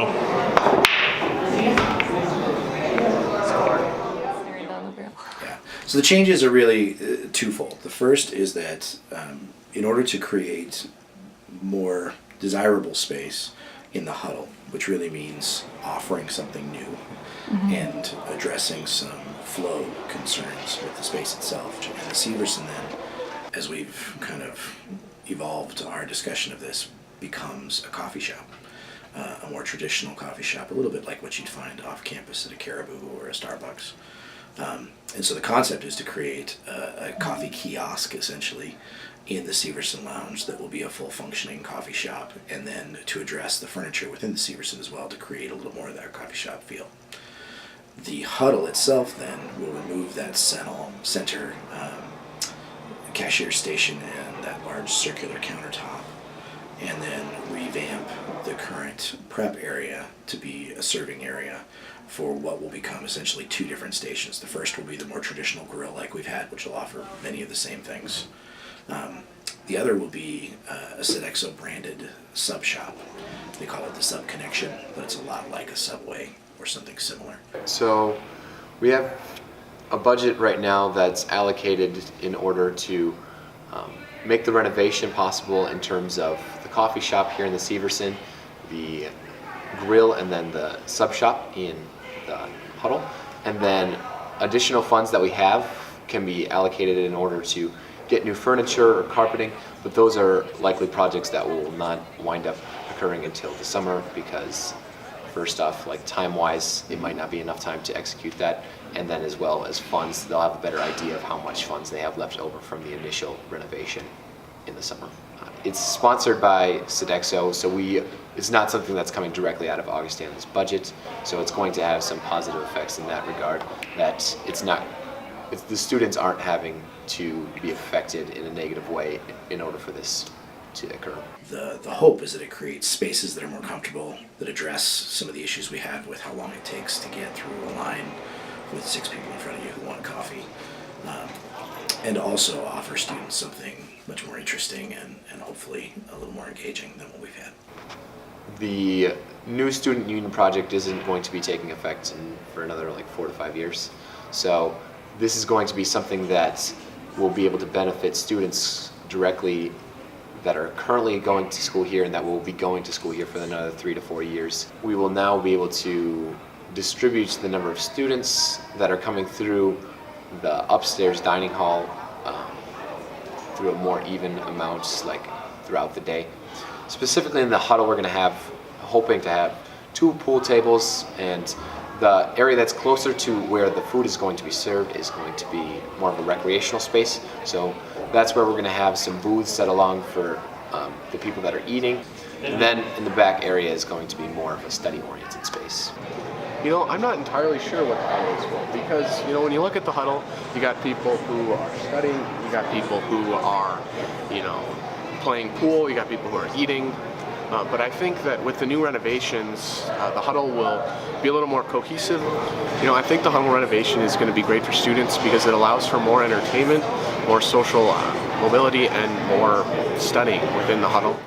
Yeah. So the changes are really twofold. The first is that in order to create more desirable space in the huddle, which really means offering something new and addressing some flow concerns with the space itself. And the Siverson then, as we've kind of evolved our discussion of this, becomes a coffee shop. A more traditional coffee shop, a little bit like what you'd find off campus at a Caribou or a Starbucks. And so the concept is to create a coffee kiosk, essentially, in the Siverson Lounge that will be a full functioning coffee shop, and then to address the furniture within the Siverson as well to create a little more of that coffee shop feel. The huddle itself then will remove that center cashier station and that large circular countertop, and then revamp the current prep area to be a serving area for what will become essentially two different stations. The first will be the more traditional grill like we've had, which will offer many of the same things. The other will be a Sodexo branded sub shop. They call it the Sub Connection, but it's a lot like a Subway or something similar. So we have a budget right now that's allocated in order to make the renovation possible in terms of the coffee shop here in the Siverson, the grill, and then the sub shop in the huddle. And then additional funds that we have can be allocated in order to get new furniture or carpeting, but those are likely projects that will not wind up occurring until the summer because first off, like time-wise, it might not be enough time to execute that, and then as well as funds, they'll have a better idea of how much funds they have left over from the initial renovation in the summer. It's sponsored by Sodexo, so it's not something that's coming directly out of Augustana's budget, so it's going to have some positive effects in that regard, that the students aren't having to be affected in a negative way in order for this to occur. The hope is that it creates spaces that are more comfortable, that address some of the issues we have with how long it takes to get through a line with 6 people in front of you who want coffee, and also offer students something much more interesting and hopefully a little more engaging than what we've had. The new student union project isn't going to be taking effect for another 4 to 5 years, so this is going to be something that will be able to benefit students directly that are currently going to school here and that will be going to school here for another 3 to 4 years. We will now be able to distribute the number of students that are coming through the upstairs dining hall through a more even amount throughout the day. Specifically in the huddle, we're hoping to have 2 pool tables, and the area that's closer to where the food is going to be served is going to be more of a recreational space. So that's where we're going to have some booths set along for the people that are eating. And then in the back area is going to be more of a study-oriented space. I'm not entirely sure what the huddle is for, because, when you look at the huddle, you got people who are studying, you got people who are, playing pool, you got people who are eating. But I think that with the new renovations, the huddle will be a little more cohesive. I think the huddle renovation is going to be great for students because it allows for more entertainment, more social mobility, and more studying within the huddle.